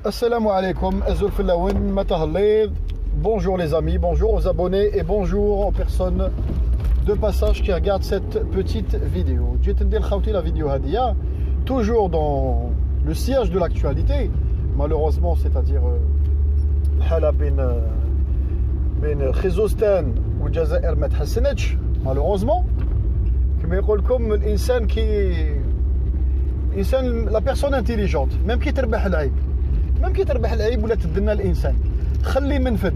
Assalamu alaikum, Azul Filaouen, Matahallid. Bonjour les amis, bonjour aux abonnés et bonjour aux personnes de passage qui regardent cette petite vidéo. J'ai tendu la vidéo Hadia, toujours dans le siège de l'actualité, malheureusement, c'est-à-dire Hala ben Khizostan ou Jazair ma tḥassenetch, malheureusement. Comme يقولكم الإنسان qui la personne intelligente, même qui تربح العيب. Même qui تربح العيب ولا تدنا الإنسان خلي منفذ.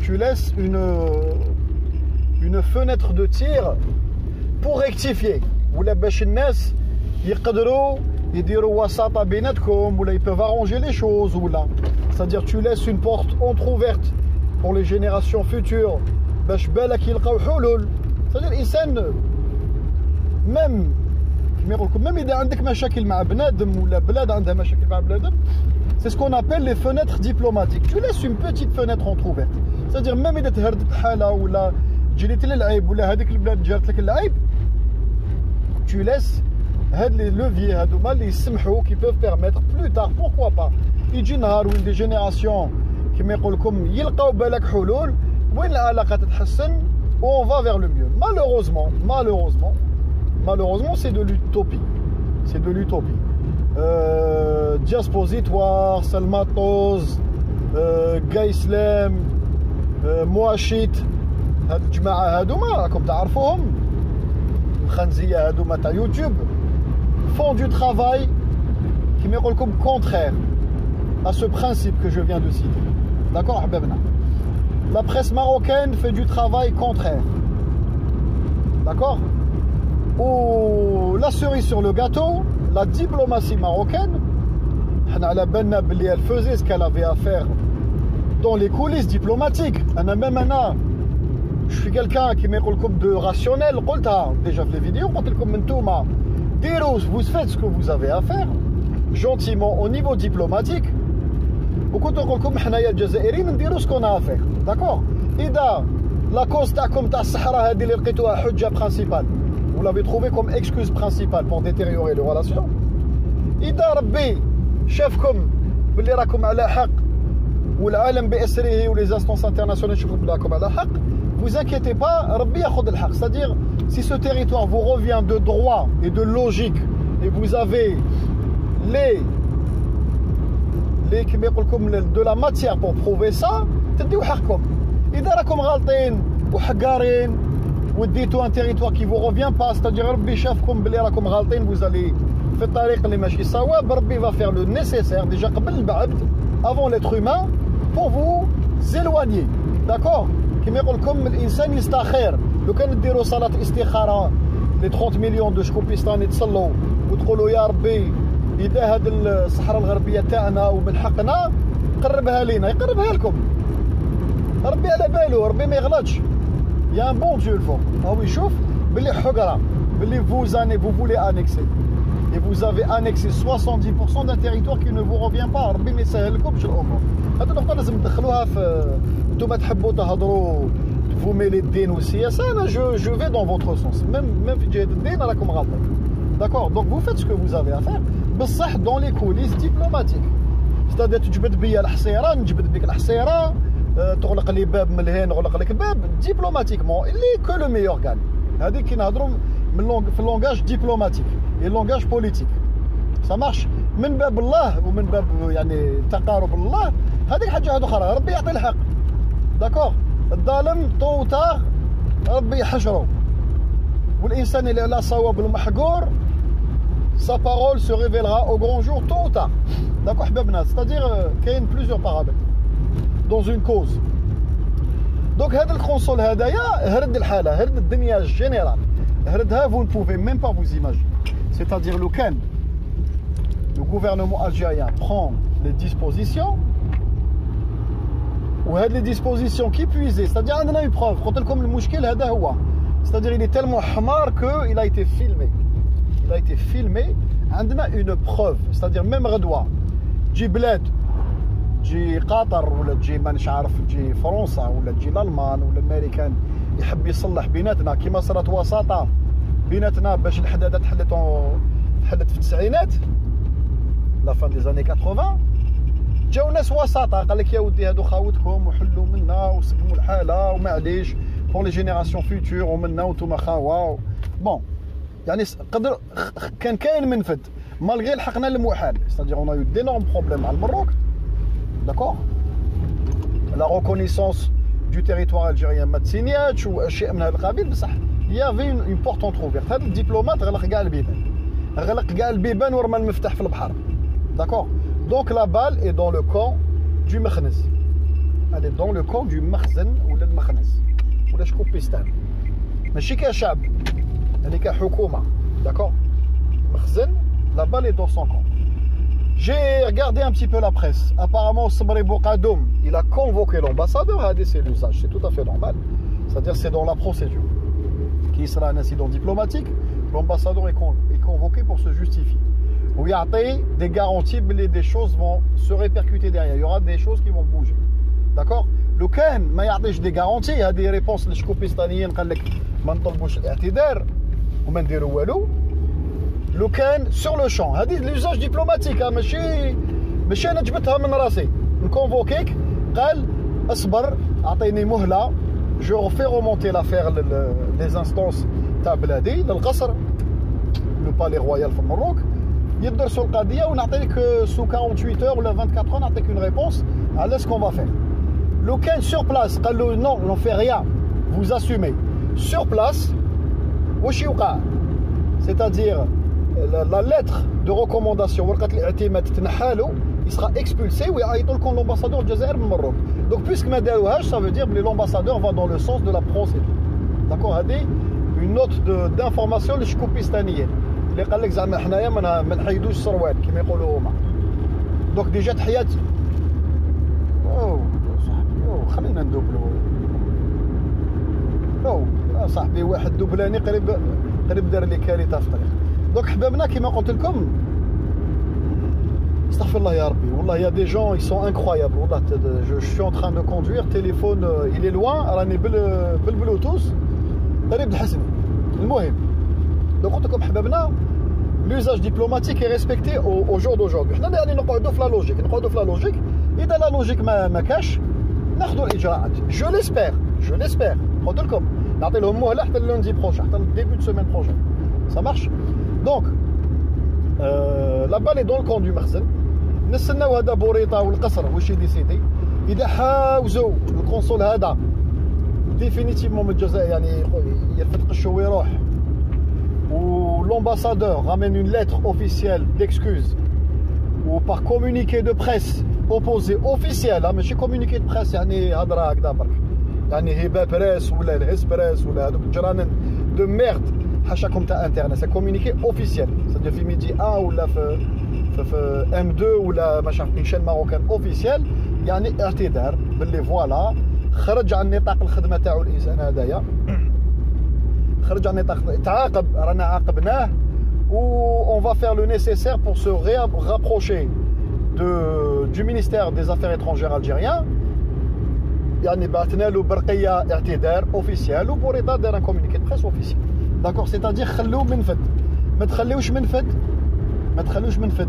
Tu laisses une fenêtre de tir pour rectifier ولا باش الناس يقدروا يديروا وساطة بيناتكم ولا ils peuvent arranger les choses ولا c'est-à-dire tu laisses une porte entrouverte pour les générations futures باش بالك يلقاو حلول. c'est-à-dire الإنسان même même إذا عندك مشاكل مع بنادم ولا بلاد عندها مشاكل مع بنادم. C'est ce qu'on appelle les fenêtres diplomatiques. Tu laisses une petite fenêtre entrouverte. C'est-à-dire même إذا تهردت حالة ولا جريت للعيب ولا هذيك البلاد جارت لك العيب, tu laisses هاد les leviers هادوما اللي يسمحوا qui peuvent permettre plus tard, pourquoi pas, يجي نهار وين des générations كما يقول لكم يلقاو بالك حلول وين العلاقة تتحسن و on va vers le mieux. Malheureusement c'est de l'utopie. C'est de l'utopie. Diaspositoire, Salmatoz, Gaïslem, Mouachit, هاد الجماعة هادوما راكم تعرفوهم الخنزية هادوما تاع يوتيوب font du travail qui me يقول لكم contraire à ce principe que je viens de citer. D'accord حبابنا. La presse marocaine fait du travail contraire. D'accord. Oh, la cerise sur le gâteau, la diplomatie marocaine, elle faisait ce qu'elle avait à faire dans les coulisses diplomatiques. Je suis quelqu'un qui me dit de rationnel. Déjà fait les vidéos, vous faites ce que vous avez à faire gentiment au niveau diplomatique. Ce qu'on a à faire. D'accord. Et la cause comme ta Sahara principale. Vous l'avez trouvé comme excuse principale pour détériorer les relations. إذا ربي شافكم باللي راكم على حق والعالم بأسره و les instances internationales شافوا باللي راكم على حق, vous inquiétez pas, ربي ياخذ الحق. C'est-à-dire si ce territoire vous revient de droit et de logique et vous avez كما يقول لكم de la matière pour prouver ça, تديو حقكم. إذا راكم غالطين وحقارين وديتو un territoire qui vous revient pas, c'est-à-dire ربي شافكم باللي راكم غالطين, vous allez في الطريق اللي ماشي صواب, ربي va faire le nécessaire déjà قبل البعد avant l'être humain pour vous éloigner. d'accord. كما يقول لكم الانسان يستخير. لو كان ديروا صلاه استخاره لي 30 مليون دو شكوبيستان يتصلوا وتقولوا يا ربي اذا هاد الصحراء الغربيه تاعنا ومن حقنا قربها لينا, يقربها لكم. ربي على بالو, ربي ما يغلطش. Il y a un bon Dieu le fond. Ah oui, chauffe. Vous voulez annexer. Et vous avez annexé 70% d'un territoire qui ne vous revient pas. Vous mêlez le aussi. Je vais dans votre sens. Même d'accord. Donc vous faites ce que vous avez à faire. Dans les coulisses diplomatiques. C'est-à-dire tu peux te payer الحصيرة, نجبد بك الحصيرة, تغلق لي باب من الهين نغلق لك باب diplomatiquement اللي que le meilleur gagne. هذيك كي نهضروا في اللونغاج دبلوماتيك et اللونغاج بوليتيك. ça marche من باب الله ومن باب يعني تقارب الله. هذيك حاجه اخرى, ربي يعطي الحق. داكور. الظالم طو تار ربي يحشره, والانسان اللي على صواب المحقور sa parole se révélera au grand jour tôt ou tard. D'accord حبابنا. c'est-à-dire qu'il y a plusieurs paramètres dans une cause. Donc هذا الكونسول هدايا هرد الحاله, هرد الدنيا جينيرال, هردها. vous ne pouvez même pas vous imaginer. c'est-à-dire le gouvernement algérien prend les dispositions وهاد les dispositions qui puisent, c'est-à-dire عندنا une preuve. قلت لكم المشكل هذا هو, c'est-à-dire il est tellement حمار que il a été filmé. Il a été filmé. عندنا une preuve, c'est-à-dire même غدوه تجي بلاد, تجي قطر ولا تجي مانيش عارف, تجي فرنسا ولا تجي الالمان ولا الامريكان يحب يصلح بيناتنا كيما صارت وساطه بيناتنا باش الحداده تحلت في التسعينات, la fin des années 80. جاو ناس وسطاء قال لك يا ودي هادو خاوتكم وحلوا منا وسقموا الحاله ومعليش بور لي جينيراسيون فيوتور ومنا وانتم خاوا بون يعني قدر كان كاين منفذ مالغي لحقنا للمحال c'est-à-dire on a eu d'énormes problèmes على المروك d'accord la reconnaissance du territoire algérien ما تسينياتش واشياء من هذا القبيل بصح il y avait une porte entrouverte هذا الدبلومات غلق كاع البيبان غلق كاع البيبان ورمى المفتاح في البحر d'accord donc la balle est dans le camp du مخنز elle est dans le camp du مخزن ولا المخنز ولا شكوبيستان ماشي كشعب يعني كحكومه d'accord مخزن la balle est dans son camp. J'ai regardé un petit peu la presse. Apparemment, Sabri Boukadoum, il a convoqué l'ambassadeur. C'est l'usage, c'est tout à fait normal. C'est-à-dire c'est dans la procédure. Qui sera un incident diplomatique, l'ambassadeur est convoqué pour se justifier. Oui, il y a des garanties, mais des choses vont se répercuter derrière. Il y aura des choses qui vont bouger. D'accord? Le Ken, il y a des garanties, il y a des réponses. Les Shkoupistaniens, ils disent que ne طلبوش الاعتذار وما نديروا والو. لو كان سور لو شون هذه لوزاج دبلوماتيك ماشي انا جبتها من راسي نكونفوكيك قال اصبر اعطيني مهله جو في رومونتي لافير لي انستونس تاع بلادي للقصر لو بالي رويال في المروك يدرسوا القضيه ونعطيك سو 48 اور ولا 24 اور نعطيك اون ريبونس على سكون فا فير لو كان سور بلاص قال له نو نون في ريان فوز اسومي سور بلاص واش يوقع c'est-à-dire la lettre de recommandation il sera expulsé ويعيطوا لكم l'ambassadeur الجزائر من المغرب donc puisque ما داروهاش ça veut dire que l'ambassadeur va dans le sens de la procédure d'accord هذه une note d'information للشكوبيستانيين اللي قال لك زعما حنايا ما نحيدوش السروال كما يقولوا هما donc ديجا تحيات صاحبي خلينا ندوبلو صاحبي واحد دوبلاني قريب دار لي كارثه في الطريق دونك حبابنا كما قلت لكم استغفر الله يا ربي والله يا دي جون ils sont incroyables والله je suis en train de conduire téléphone il est loin راني بالبلوتوث قريب الحسني المهم دونك قلت لكم حبابنا l'usage diplomatique est respecté au jour d'aujourd'hui حنا يعني نقعدوا في لا لوجيك اذا لا لوجيك ما كاش ناخذوا الاجراءات جو ليسبير قلت لكم نعطي لهم مهله حتى لوندي بروشين حتى الديبي دو سيمين بروشين ça marche donc la balle est dans le camp du مخزن نستناو هذا بوريطه والقصر واش يديسيدي اذا حاوزوا القنصل هذا ديفينيتيفمون من الجزائر يعني يفتقشوا ويروح و l'ambassadeur ramène une lettre officielle d'excuse ou par communiqué de presse opposé officiel ماشي communiqué de presse يعني هضره هكذا برك يعني هبه بريس ولا الهس بريس ولا هذوك الجرانين دو ميرد حاشاكم تاع انترنت سي كومونيكي اوفيسيال سادير في ميدي 1 ولا في ام 2 ولا ماشي اون شين ماروكان اوفيسيال يعني اعتذار باللي فوالا خرج عن نطاق الخدمه تاعو الانسان هذايا خرج عن نطاق تعاقب رانا عاقبناه و on va faire le nécessaire pour se rapprocher du ministère des Affaires étrangères algérien يعني بعثنا له برقيه اعتذار اوفيسيال وبوريطه دار ان كومونيكي بريس اوفيسيال داكور سيتادير خلوه منفذ ما تخليوش منفذ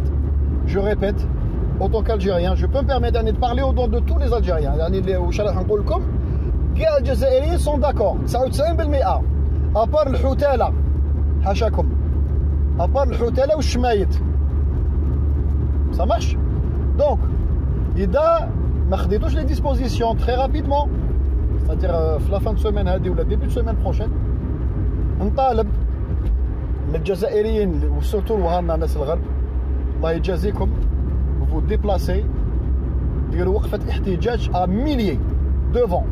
جو ريبيت اوتو كالجيريان جو بو ميرميت اني بارلي او دون دو تو لي الجيريان يعني واش راح نقول لكم كاع الجزائريين سون داكور 99% ابار الحوتاله حاشاكم ابار الحوتاله والشمايت ça marche donc اذا ما خديتوش لي ديسبوزيسيون تري رابيدمون c'est-à-dire في لا فان سيمين هذه ولا ديبي سيمين بروشين نطالب من الجزائريين وسورتو وهانا ناس الغرب الله يجازيكم فو ديبلاسي ديروا وقفه احتجاج ا ميليي دوفون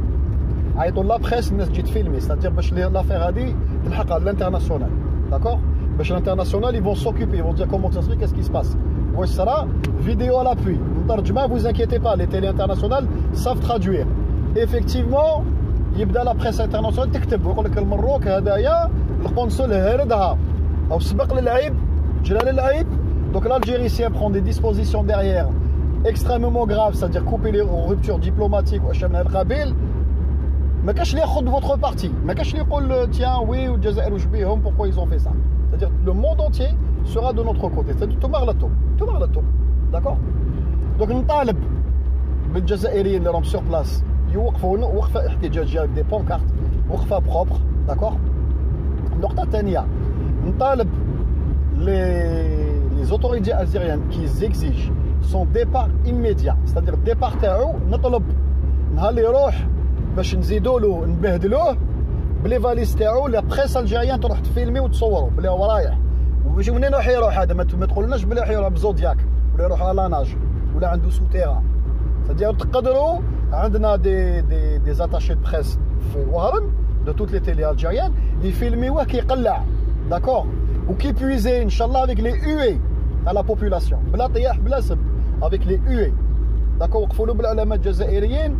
عيطوا لا بريس الناس تجي تفيلمي c'est-à-dire باش لافير هذه تلحق للانترناسيونال داكور باش الانترناسيونال ils vont s'occuper ils vont dire comment ça se fait qu'est-ce qui se passe واش صرا فيديو à l'appui مترجمه vous inquiétez pas les télé internationales savent traduire effectivement يبدا لا بريس انترناسيونال تكتب ويقول لك المروك هدايا القنصل هردها او سبق للعيب جرى للعيب donc l'Algérie prend des dispositions derrière extrêmement graves c'est-à-dire couper les ruptures diplomatiques واش من هذا القبيل ما كاش اللي ياخذ votre parti ما كاش اللي يقول tiens oui والجزائر واش بيهم pourquoi ils ont fait ça c'est-à-dire le monde entier sera de notre côté c'est-à-dire tout marlato d'accord donc نطالب بالجزائريين اللي راهم سور بلاس يوقفوا وقفه احتجاجيه دي بونكارت وقفه بروبر داكور. النقطه الثانيه نطالب les autorités algériennes qui exigent son départ immédiat, c'est-à-dire départ تاعو نطلب نهار اللي يروح باش نزيدوا له نبهدلوه بلي فاليز تاعو لا بريس الجيريان تروح تفيلمي وتصوروا بلي هو رايح وباش منين راح يروح هذا ما تقولناش بلي راح يروح بزودياك ولا يروح على لاناج ولا عنده سوتيرا. c'est-à-dire تقدروا عندنا دي زاتاشي دو بريس في وهران دو توت لي تيلي الجيريان يفيلميوه كيقلع داكور وكيبويزي ان شاء الله افيك لي huées تاع لا بوبولاسيون بلا طياح بلا سب افيك لي huées داكور. وقفوا له بالعلامات الجزائريين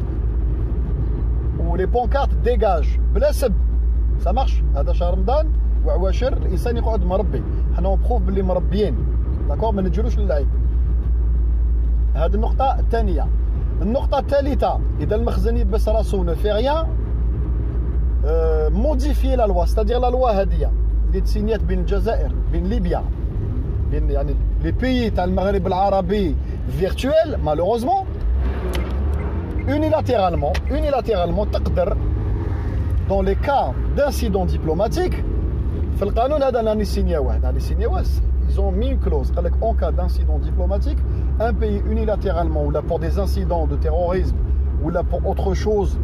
ولي بونكارت ديجاج بلا سب سا مارش. هذا شهر رمضان وعواشر الانسان يقعد مربي حنا بروف باللي مربيين داكور ما نجروش للعيب. هذه النقطه الثانيه. النقطه الثالثه اذا المخزن يبس راسو نو في ريان موديفي لا لوا ستادير لا لوا هذه اللي تسينيات بين الجزائر بين ليبيا بين يعني لي بيي تاع المغرب العربي فيرتويل مالوروزمون unilatéralement تقدر dans les cas d'incident diplomatique في القانون هذا اللي سينياوه ils ont mis une clause قال لك en cas d'incident diplomatique un pays unilatéralement ou là pour des incidents de terrorisme ou là pour autre chose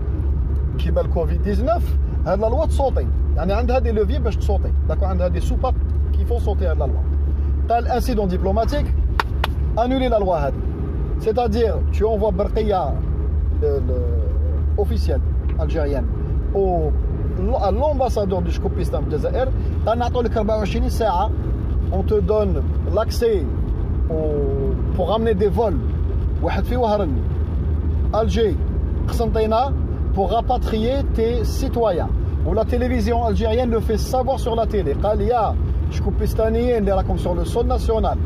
كيما الكوفيد 19 هاد لا لوا تصوتي يعني عندها دي لوفي باش تصوتي داكو عندها دي سوباب كي فون صوتي هاد لا لوا تاع الانسيدون ديبلوماتيك انولي لا لوا هادي c'est-à-dire tu envoies برقيه officielle algérienne à l'ambassadeur du Shkopistan du Jazair t'nعطوا لك 24 ساعه on te donne l'accès pour ramener des vols واحد في وهران Alger قسنطينه pour rapatrier tes citoyens. Ou la télévision algérienne le fait savoir sur la télé. قال يا شكوبستانيين اللي راكم sur le sol national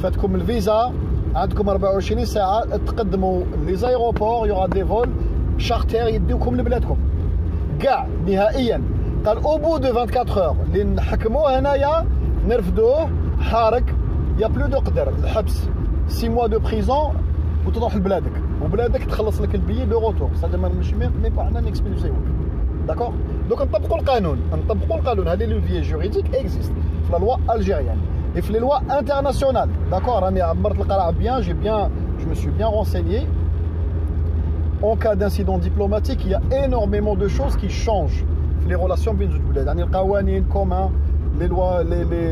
فاتكم الفيزا عندكم 24 ساعة تقدموا les aéroports il y aura des vols charter يديوكم لبلادكم كاع نهائيا. قال au bout de 24 heures اللي نحكموه هنايا نرفدوه حارك يا بلو دو قدر الحبس 6 mois de prison وتروح لبلادك وبلادك تخلص لك البيي دو روتور سا ماشي ميم با حنا نكسبلسيوك داكور. دوك نطبقوا القانون هذه لو في جوريديك اكزيست في لا لوا الجيريان et في لي لوا انترناسيونال داكور. راني عمرت القراءه بيان je me suis bien renseigné. En cas d'incident diplomatique il y a énormément de choses qui changent في les relations بين زوج بلاد يعني القوانين كومان les lois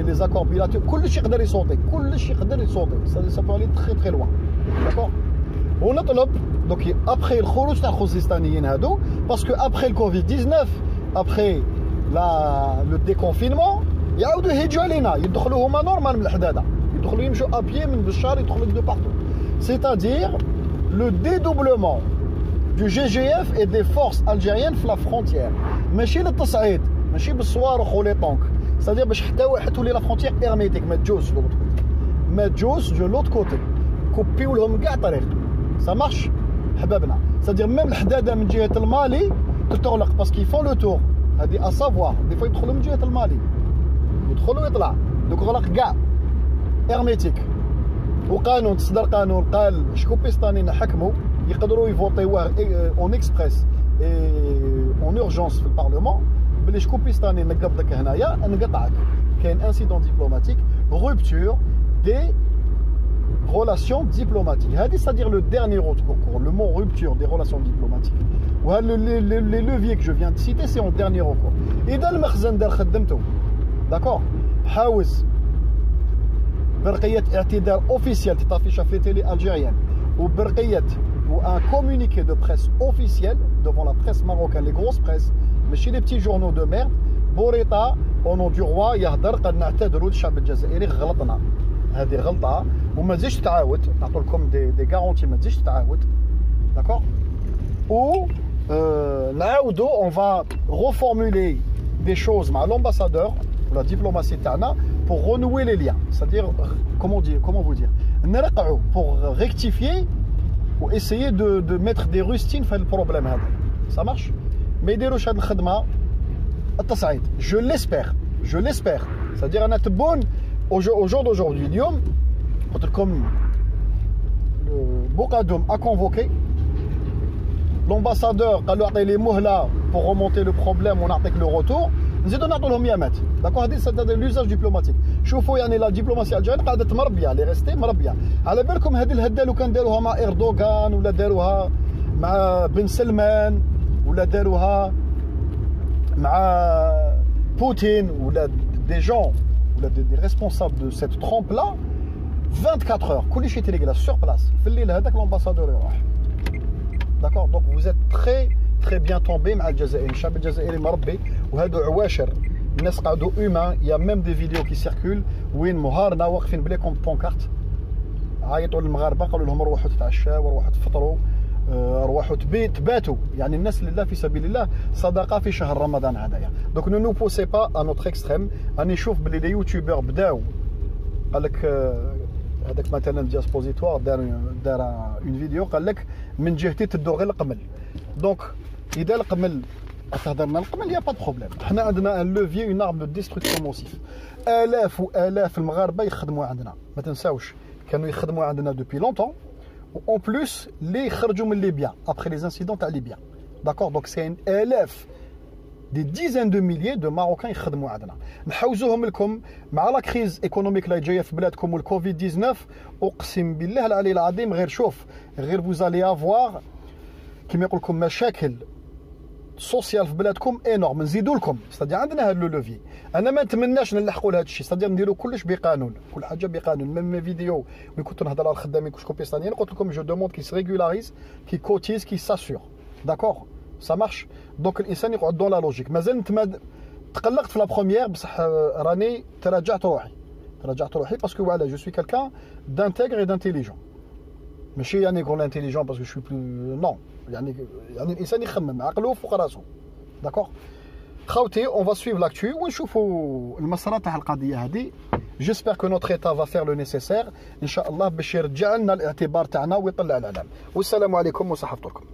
les accords bilatéraux كلشي يقدر يصوتي ça peut aller très très loin d'accord. ونطلب donc après الخروج تاع الخوزستانيين هادو باسكو après الكوفيد 19 après le déconfinement يعاودوا يهجوا علينا يدخلوا هما نورمال من الحداده يدخلوا يمشوا ابيي من بالشهر يدخلوا دو بارتو c'est-à-dire le dédoublement du GGF et des forces algériennes في la frontière ماشي للتصعيد ماشي بالصواريخ ولي طونك c'est-à-dire باش حتى واحد تولي لا فrontière هيرميتيك ما تجوش دو لوت كوتي كوبيو لهم كاع طريق ça marche حبابنا c'est-à-dire même الحداده من جهه المالي تتغلق باسكو يفون لو تور هذه اسافوار دي فوا يدخلوا من جهه المالي يدخلوا ويطلع دوك غلق كاع هيرميتيك. وقانون تصدر قانون قال شكوبيستانيين حكموا يقدروا يفوتيوه اون اكسبريس اون اورجونس في البارلمون بلي شكوبيستاني نقبضك هنايا نقطعك كاين انسيدون ديبلوماتيك rupture des relations diplomatiques. C'est-à-dire le dernier recours, le mot rupture des relations diplomatiques. Les leviers que je viens de citer, c'est en dernier recours. Et dans le مخزن دار خدمته d'accord حاوز برقية اعتذار officiel تطافيشها في تيلي الجيريان وبرقية un communiqué de presse officiel devant la presse marocaine les grosses presses ماشي les petits journaux de merde بوريطا au nom du roi يهدر قد نعتذروا للشعب الجزائري غلطنا هذه غلطه وما تزيدش تعاود نعطوا لكم دي غارونتي ما تزيدش تعاود داكور و نعاودوا on va reformuler des choses مع l'ambassadeur ou la diplomatie تاعنا pour renouer les liens c'est-à-dire comment vous dire نرقعوا pour rectifier ou essayer de mettre des rustines في البروبليم هذا ça marche ما يديروش هذه الخدمه التصعيد je l'espère c'est-à-dire انا تبون au jour d'aujourd'hui اليوم قلت لكم بوقادوم a convoqué l'ambassadeur قال له اعطي لي مهله pour remonter le problème ونعطيك le retour نزيدو نعطوا لهم يامات داكور. هذه سي لوزاج دبلوماتيك. شوفوا يعني لا دبلوماسيه الجزائريه قاعده مربيه لي ريستي مربيه. على بالكم هذه الهده لو كان داروها مع اردوغان ولا داروها مع بن سلمان ولا داروها مع بوتين ولا دي جون ولا دي ريسبونسابل دو سيت ترومب لا 24 heures كلشي تيليغلا سور بلاص في الليل هذاك لومباسادور يروح. داكور دونك فوز ات تري بيان تومبي مع الجزائر. الشعب الجزائري مربي وهادو عواشر الناس قعدوا اوما. يا ميم دي فيديو كي سيركول وين مهارنا واقفين بليكم بونكارت عيطوا للمغاربه قالوا لهم روحوا تتعشاو وروحوا تفطروا روحوا تباتوا. يعني الناس لله في سبيل الله صدقه في شهر رمضان هذايا. دونك نو بوسي با ا نوتر اكستريم. راني نشوف بلي لي يوتيوبر بداو قال لك هذاك مثلا دياسبوزيتوار دار اون فيديو قال لك من جهتي تدور غير القمل. دونك اذا القمل تهضرنا القمل يا با دو بروبليم. حنا عندنا ان لوفيي اون ارم دو ديستركسيون موسيف. الاف والاف المغاربه يخدموا عندنا ما تنساوش كانوا يخدموا عندنا دوبي لونتون. اون بلوس اللي خرجوا من ليبيا ابخي لي انسيدون تاع ليبيا. داكور دونك سي الاف دي ديزان دو ميليي دو ماروكان يخدموا عندنا. نحوزوهم لكم مع لا كريز ايكونوميك اللي جايه في بلادكم والكوفيد 19. اقسم بالله العلي العظيم غير شوف غير فوزالي افوار كيما يقول لكم مشاكل سوسيال في بلادكم انورم. نزيدوا لكم استادي عندنا هذا لو لوفي. انا ما نتمناش نلحقوا لهذا الشيء استادي نديروا كلش بقانون كل حاجه بقانون. ميم فيديو ملي كنت نهضر على الخدامين كشكو بيستانيين قلت لكم جو دوموند كي سريغولاريز كي كوتيز كي ساسور. داكور سا مارش. دونك الانسان يقعد دون لا لوجيك. مازال تقلقت في لا بروميير بصح راني تراجعت روحي باسكو فوالا جو سوي كالكان دانتيغر اي دانتيليجون. ماشي يعني نقول انتيليجون باسكو شوي بلو نو يعني الانسان يخمم عقله فوق راسه. داكور خوتي اون فا سويف لاكتو ونشوفوا المسار تاع القضيه هذه. جيسبر كو نوتر ايتا فا فير لو نيسيسير ان شاء الله باش يرجع لنا الاعتبار تاعنا ويطلع العلم. والسلام عليكم وصحفتكم.